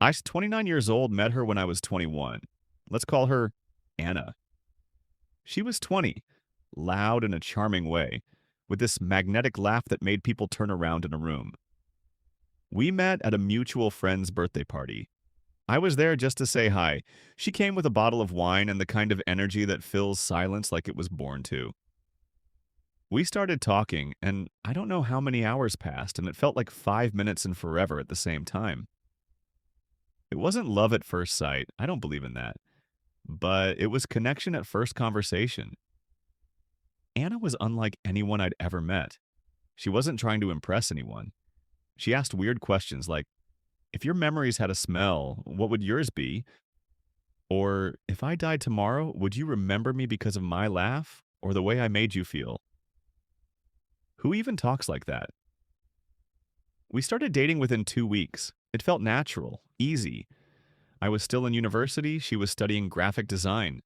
I 29 years old, met her when I was 21. Let's call her Anna. She was 20, loud in a charming way, with this magnetic laugh that made people turn around in a room. We met at a mutual friend's birthday party. I was there just to say hi. She came with a bottle of wine and the kind of energy that fills silence like it was born to. We started talking, and I don't know how many hours passed, and it felt like 5 minutes and forever at the same time. It wasn't love at first sight. I don't believe in that. But it was connection at first conversation. Anna was unlike anyone I'd ever met. She wasn't trying to impress anyone. She asked weird questions like, if your memories had a smell, what would yours be? Or, if I died tomorrow, would you remember me because of my laugh or the way I made you feel? Who even talks like that? We started dating within 2 weeks. It felt natural, easy. I was still in university, she was studying graphic design.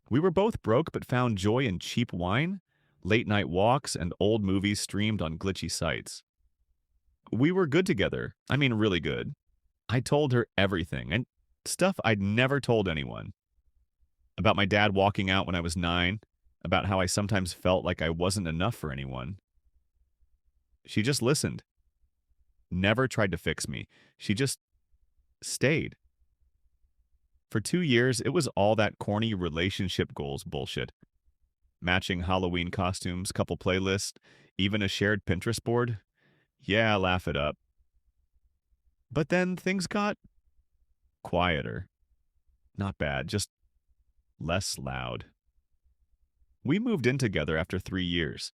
We were both broke but found joy in cheap wine, late night walks, and old movies streamed on glitchy sites. We were good together. I mean, really good. I told her everything, and stuff I'd never told anyone. About my dad walking out when I was 9, about how I sometimes felt like I wasn't enough for anyone. She just listened, never tried to fix me. She just stayed. For 2 years, it was all that corny relationship goals bullshit. Matching Halloween costumes, couple playlists, even a shared Pinterest board. Yeah, laugh it up. But then things got quieter. Not bad, just less loud. We moved in together after 3 years.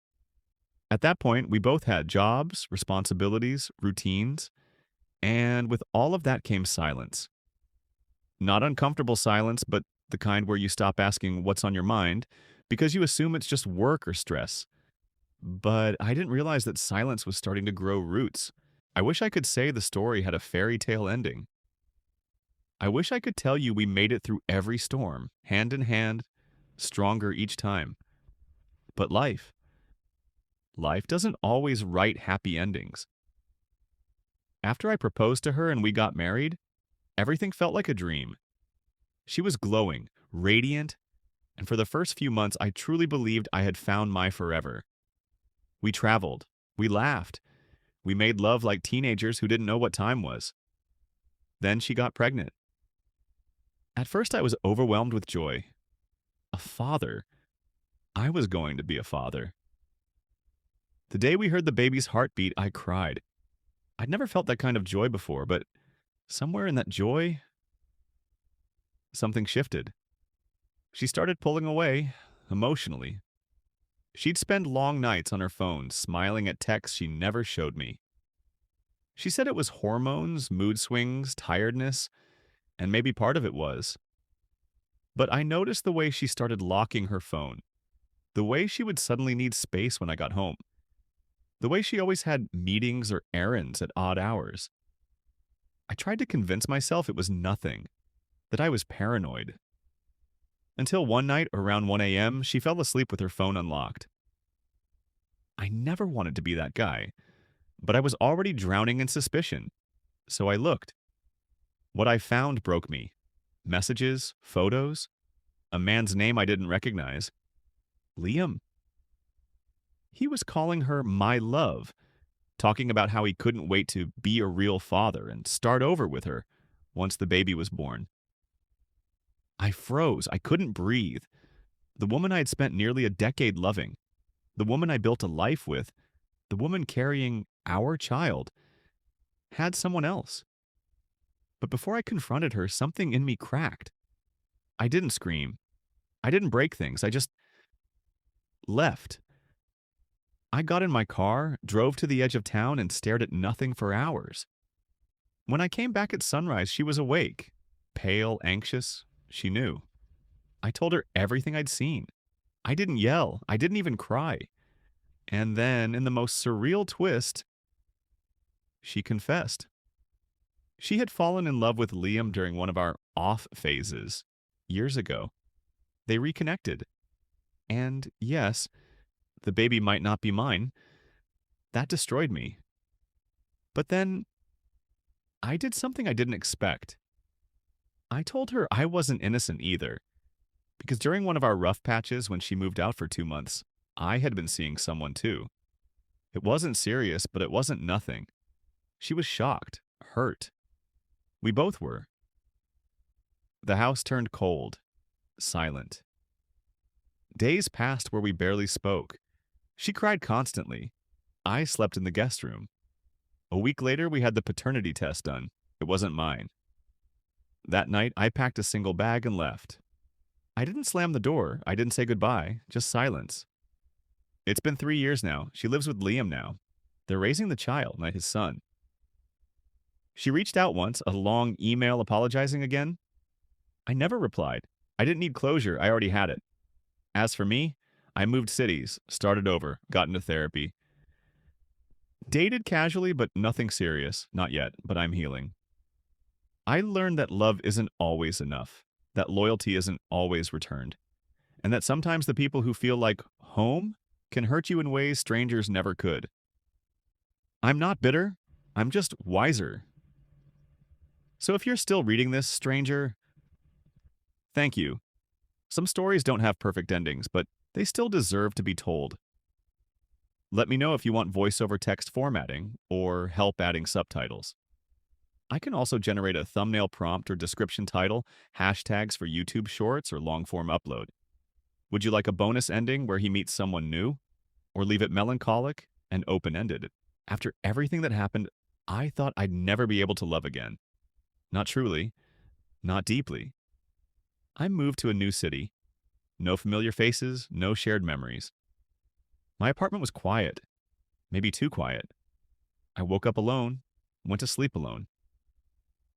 At that point, we both had jobs, responsibilities, routines, and with all of that came silence. Not uncomfortable silence, but the kind where you stop asking what's on your mind because you assume it's just work or stress. But I didn't realize that silence was starting to grow roots. I wish I could say the story had a fairy tale ending. I wish I could tell you we made it through every storm, hand in hand, stronger each time. But life doesn't always write happy endings. After I proposed to her and we got married, everything felt like a dream. She was glowing, radiant, and for the first few months I truly believed I had found my forever. We traveled, we laughed, we made love like teenagers who didn't know what time was. Then she got pregnant. At first I was overwhelmed with joy. A father. I was going to be a father. The day we heard the baby's heartbeat, I cried. I'd never felt that kind of joy before, but somewhere in that joy, something shifted. She started pulling away, emotionally. She'd spend long nights on her phone, smiling at texts she never showed me. She said it was hormones, mood swings, tiredness, and maybe part of it was. But I noticed the way she started locking her phone, the way she would suddenly need space when I got home, the way she always had meetings or errands at odd hours. I tried to convince myself it was nothing, that I was paranoid. Until one night around 1 a.m., she fell asleep with her phone unlocked. I never wanted to be that guy, but I was already drowning in suspicion, so I looked. What I found broke me. Messages, photos, a man's name I didn't recognize. Liam. He was calling her my love, talking about how he couldn't wait to be a real father and start over with her once the baby was born. I froze. I couldn't breathe. The woman I had spent nearly a decade loving, the woman I built a life with, the woman carrying our child, had someone else. But before I confronted her, something in me cracked. I didn't scream. I didn't break things. I just left. I got in my car, drove to the edge of town, and stared at nothing for hours. When I came back at sunrise, she was awake, pale, anxious. She knew. I told her everything I'd seen. I didn't yell. I didn't even cry. And then, in the most surreal twist, she confessed. She had fallen in love with Liam during one of our off phases years ago. They reconnected. And yes, the baby might not be mine. That destroyed me. But then I did something I didn't expect. I told her I wasn't innocent either, because during one of our rough patches when she moved out for 2 months, I had been seeing someone too. It wasn't serious, but it wasn't nothing. She was shocked, hurt. We both were. The house turned cold, silent. Days passed where we barely spoke. She cried constantly. I slept in the guest room. A week later, we had the paternity test done. It wasn't mine. That night, I packed a single bag and left. I didn't slam the door. I didn't say goodbye, just silence. It's been 3 years now. She lives with Liam now. They're raising the child, not his son. She reached out once, a long email apologizing again. I never replied. I didn't need closure. I already had it. As for me, I moved cities, started over, got into therapy. Dated casually, but nothing serious. Not yet, but I'm healing. I learned that love isn't always enough, that loyalty isn't always returned, and that sometimes the people who feel like home can hurt you in ways strangers never could. I'm not bitter. I'm just wiser. So if you're still reading this, stranger, thank you. Some stories don't have perfect endings, but they still deserve to be told. Let me know if you want voiceover text formatting or help adding subtitles. I can also generate a thumbnail prompt or description title, hashtags for YouTube shorts or long-form upload. Would you like a bonus ending where he meets someone new? Or leave it melancholic and open-ended? After everything that happened, I thought I'd never be able to love again. Not truly, not deeply. I moved to a new city. No familiar faces, no shared memories. My apartment was quiet, maybe too quiet. I woke up alone, went to sleep alone.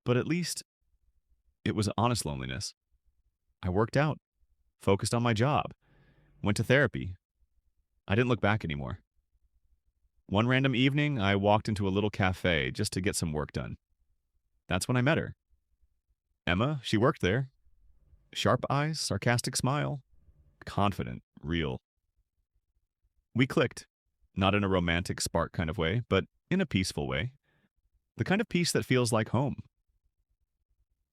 But at least it was honest loneliness. I worked out, focused on my job, went to therapy. I didn't look back anymore. One random evening, I walked into a little cafe just to get some work done. That's when I met her. Emma, she worked there. Sharp eyes, sarcastic smile. Confident, real. We clicked. Not in a romantic spark kind of way, but in a peaceful way. The kind of peace that feels like home.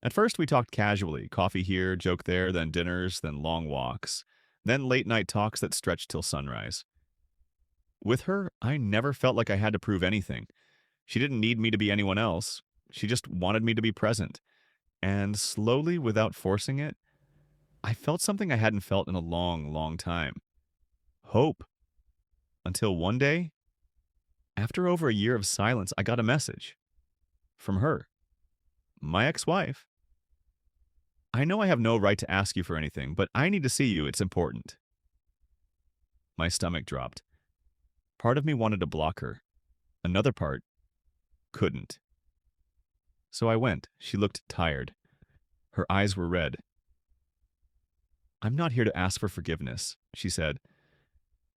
At first, we talked casually, coffee here, joke there, then dinners, then long walks, then late night talks that stretched till sunrise. With her, I never felt like I had to prove anything. She didn't need me to be anyone else. She just wanted me to be present. And slowly, without forcing it, I felt something I hadn't felt in a long, long time. Hope. Until one day, after over a year of silence, I got a message. From her. My ex-wife. I know I have no right to ask you for anything, but I need to see you. It's important. My stomach dropped. Part of me wanted to block her. Another part couldn't. So I went. She looked tired. Her eyes were red. I'm not here to ask for forgiveness, she said.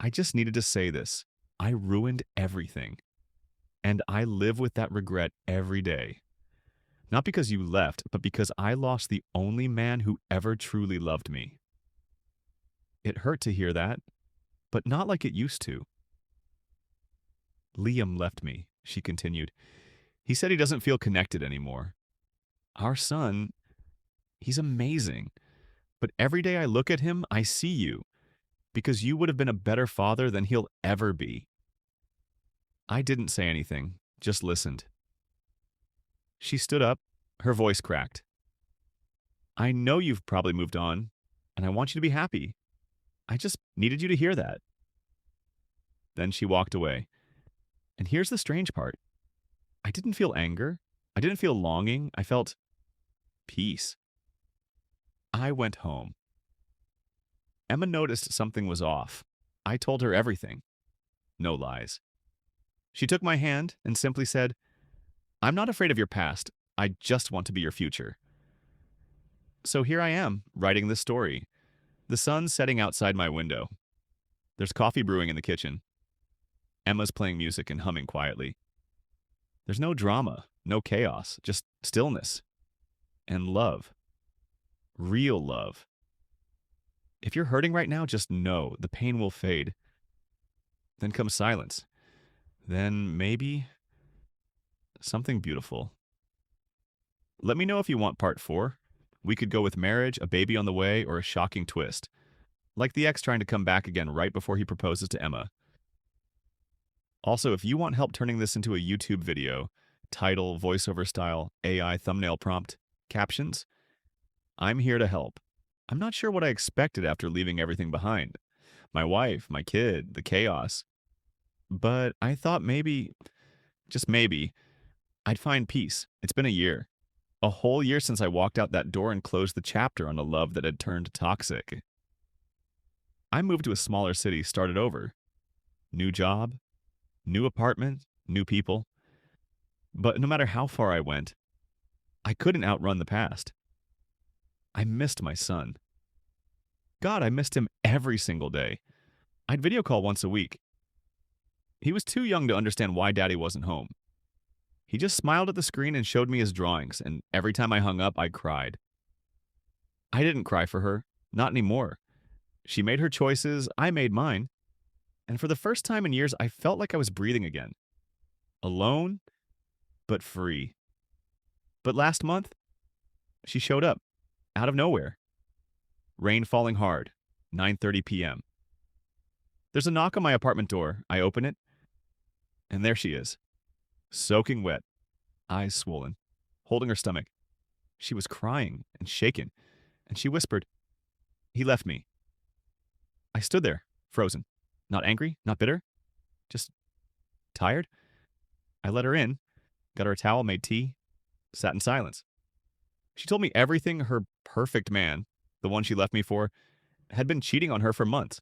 I just needed to say this. I ruined everything. And I live with that regret every day. Not because you left, but because I lost the only man who ever truly loved me. It hurt to hear that, but not like it used to. Liam left me, she continued. He said he doesn't feel connected anymore. Our son, he's amazing. But every day I look at him, I see you, because you would have been a better father than he'll ever be. I didn't say anything, just listened. She stood up, her voice cracked. I know you've probably moved on, and I want you to be happy. I just needed you to hear that. Then she walked away. And here's the strange part. I didn't feel anger. I didn't feel longing. I felt peace. I went home. Emma noticed something was off. I told her everything. No lies. She took my hand and simply said, I'm not afraid of your past. I just want to be your future. So here I am, writing this story. The sun's setting outside my window. There's coffee brewing in the kitchen. Emma's playing music and humming quietly. There's no drama, no chaos, just stillness. And love. Real love. If you're hurting right now, just know the pain will fade. Then comes silence. Then maybe something beautiful. Let me know if you want part 4. We could go with marriage, a baby on the way, or a shocking twist, like the ex trying to come back again right before he proposes to Emma. Also, if you want help turning this into a YouTube video, title, voiceover style, AI thumbnail prompt, captions, I'm here to help. I'm not sure what I expected after leaving everything behind. My wife, my kid, the chaos. But I thought maybe, just maybe, I'd find peace. It's been a year. A whole year since I walked out that door and closed the chapter on a love that had turned toxic. I moved to a smaller city, started over. New job, new apartment, new people. But no matter how far I went, I couldn't outrun the past. I missed my son. God, I missed him every single day. I'd video call once a week. He was too young to understand why Daddy wasn't home. He just smiled at the screen and showed me his drawings, and every time I hung up, I cried. I didn't cry for her, not anymore. She made her choices, I made mine. And for the first time in years, I felt like I was breathing again. Alone, but free. But last month, she showed up, out of nowhere. Rain falling hard, 9:30 p.m. There's a knock on my apartment door. I open it, and there she is, soaking wet, eyes swollen, holding her stomach. She was crying and shaken, and she whispered, "He left me." I stood there, frozen. Not angry, not bitter, just tired. I let her in, got her a towel, made tea, sat in silence. She told me everything her perfect man, the one she left me for, had been cheating on her for months.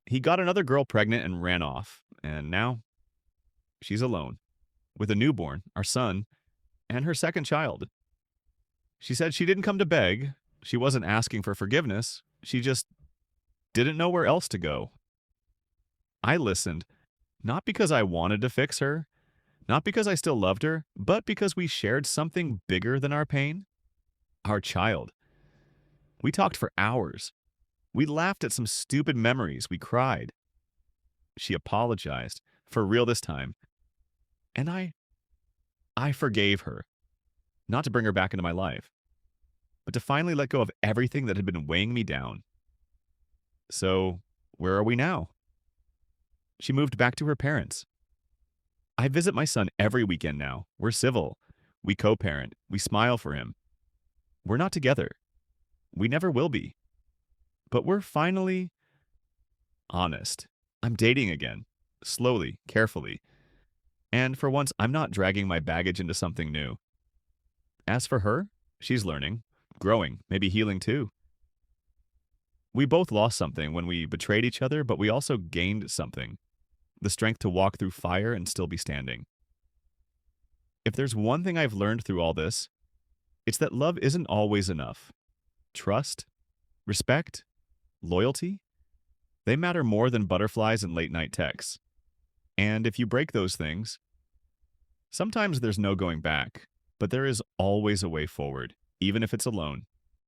He got another girl pregnant and ran off, and now she's alone, with a newborn, our son, and her second child. She said she didn't come to beg, she wasn't asking for forgiveness, she just didn't know where else to go. I listened, not because I wanted to fix her, not because I still loved her, but because we shared something bigger than our pain, our child. We talked for hours. We laughed at some stupid memories. We cried. She apologized, for real this time. And I forgave her. Not to bring her back into my life, but to finally let go of everything that had been weighing me down. So, where are we now? She moved back to her parents. I visit my son every weekend now. We're civil. We co-parent. We smile for him. We're not together. We never will be. But we're finally honest. I'm dating again. Slowly, carefully. And for once, I'm not dragging my baggage into something new. As for her, she's learning, growing, maybe healing too. We both lost something when we betrayed each other, but we also gained something. The strength to walk through fire and still be standing. If there's one thing I've learned through all this, it's that love isn't always enough. Trust, respect, loyalty, they matter more than butterflies and late-night texts. And if you break those things, sometimes there's no going back, but there is always a way forward, even if it's alone.